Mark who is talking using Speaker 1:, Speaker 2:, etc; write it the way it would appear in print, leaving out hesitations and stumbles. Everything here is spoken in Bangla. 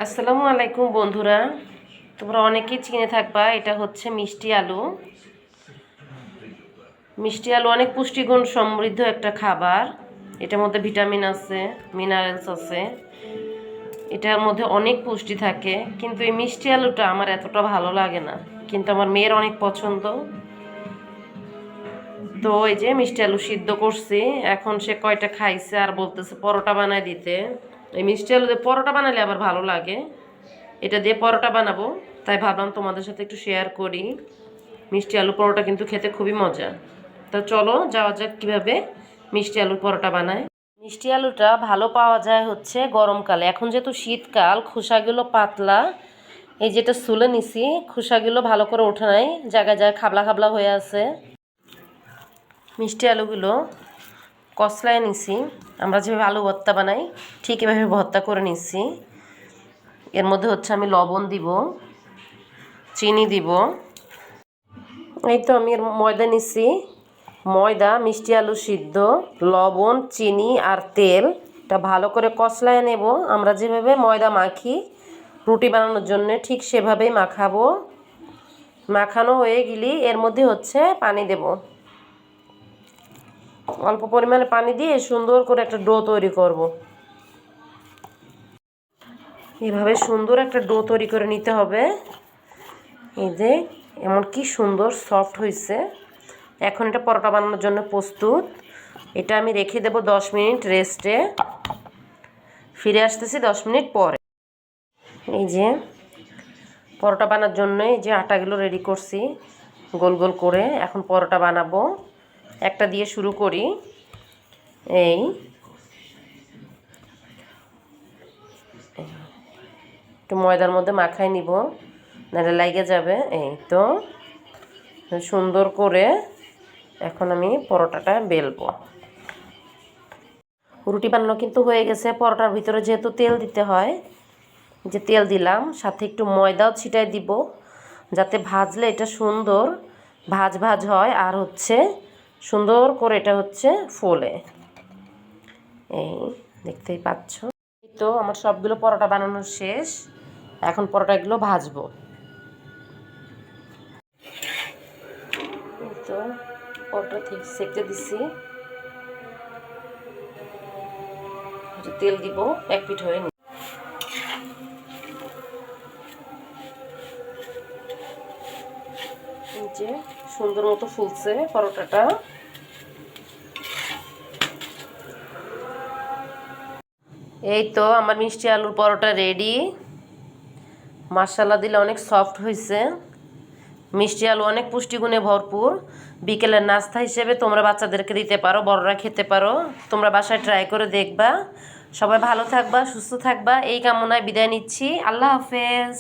Speaker 1: আসসালামু আলাইকুম বন্ধুরা, তোমরা অনেকেই চিনে থাকবা। এটা হচ্ছে মিষ্টি আলু। মিষ্টি আলু অনেক পুষ্টিগুণ সমৃদ্ধ একটা খাবার। এটার মধ্যে ভিটামিন আছে, মিনারেলস আছে, এটার মধ্যে অনেক পুষ্টি থাকে। কিন্তু এই মিষ্টি আলুটা আমার এতটা ভালো লাগে না, কিন্তু আমার মেয়ের অনেক পছন্দ। তো এই যে মিষ্টি আলু সিদ্ধ করছি, এখন সে কয়টা খাইছে আর বলতেছে পরোটা বানায় দিতে। এই মিষ্টি আলু দিয়ে পরোটা বানালে আবার ভালো লাগে। এটা দিয়ে পরোটা বানাবো, তাই ভাবলাম তোমাদের সাথে একটু শেয়ার করি। মিষ্টি আলু পরোটা কিন্তু খেতে খুবই মজা। তো চলো যাওয়া যাক কীভাবে মিষ্টি আলুর পরোটা বানায়। মিষ্টি আলুটা ভালো পাওয়া যায় হচ্ছে গরমকালে। এখন যেহেতু শীতকাল, খোসাগুলো পাতলা, এই যেটা সুলে নিছি, খোসাগুলো ভালো করে ওঠে নাই, জায়গায় জায়গায় খাবলা খাবলা হয়ে আছে। মিষ্টি আলুগুলো কসলায় নিছি, আমরা যেভাবে আলু ভর্তা বানাই ঠিক এভাবে ভর্তা করে নিছি। এর মধ্যে হচ্ছে আমি লবণ দিব, চিনি দিব। এই তো আমি ময়দা নিছি, ময়দা, মিষ্টি আলু সিদ্ধ, লবণ, চিনি আর তেল। এটা ভালো করে কষলায় নেব। আমরা যেভাবে ময়দা মাখি রুটি বানানোর জন্য ঠিক সেভাবেই মাখাবো। মাখানো হয়ে গেলে এর মধ্যে হচ্ছে পানি দেব। অল্প পরিমাণে পানি দিয়ে সুন্দর করে একটা ডো তৈরি করব। এভাবে সুন্দর একটা ডো তৈরি করে নিতে হবে। এই যে এমন কি সুন্দর সফট হয়েছে। এখন এটা পরোটা বানানোর জন্য প্রস্তুত। এটা আমি রেখে দেব 10 মিনিট রেস্টে। ফিরে আসতেছি 10 মিনিট পরে। এই যে পরোটা বানানোর জন্য এই যে আটাগুলো রেডি করছি গোল গোল করে। এখন পরোটা বানাবো। একটা দিয়ে শুরু করি। এই একটু ময়দার মধ্যে মাখাই নিব, নাহলে লাগে যাবে। এই তো সুন্দর করে এখন আমি পরোটাটা বেলবো। রুটি বানানো কিন্তু হয়ে গেছে। পরোটার ভিতরে যেহেতু তেল দিতে হয়, যে তেল দিলাম, সাথে একটু ময়দাও ছিটাই দিব, যাতে ভাজলে এটা সুন্দর ভাজ ভাজ হয় আর হচ্ছে সুন্দর করে এটা হচ্ছে ফোলে। এই দেখতেই পাচ্ছ। এই তো আমার সবগুলো পরোটা বানানো শেষ। এখন পরোটাগুলো ভাজবো। এই তো পরোটা সেঁকে দিছি, তেল দিব, এক পিঠ হয়ে নি। যে সুন্দর মতো ফুলছে পরোটাটা। এই তো আমার মিষ্টি আলুর পরোটা রেডি। মশলা দিলে অনেক সফট হয়েছে। মিষ্টি আলু অনেক পুষ্টিগুণে ভরপুর। বিকেলের নাস্তা হিসেবে তোমরা বাচ্চাদেরকে দিতে পারো, বড়রা খেতে পারো। তোমরা বাসায় ট্রাই করে দেখবা। সবাই ভালো থাকবা, সুস্থ থাকবা, এই কামনায় বিদায় নিচ্ছি। আল্লাহ হাফেজ।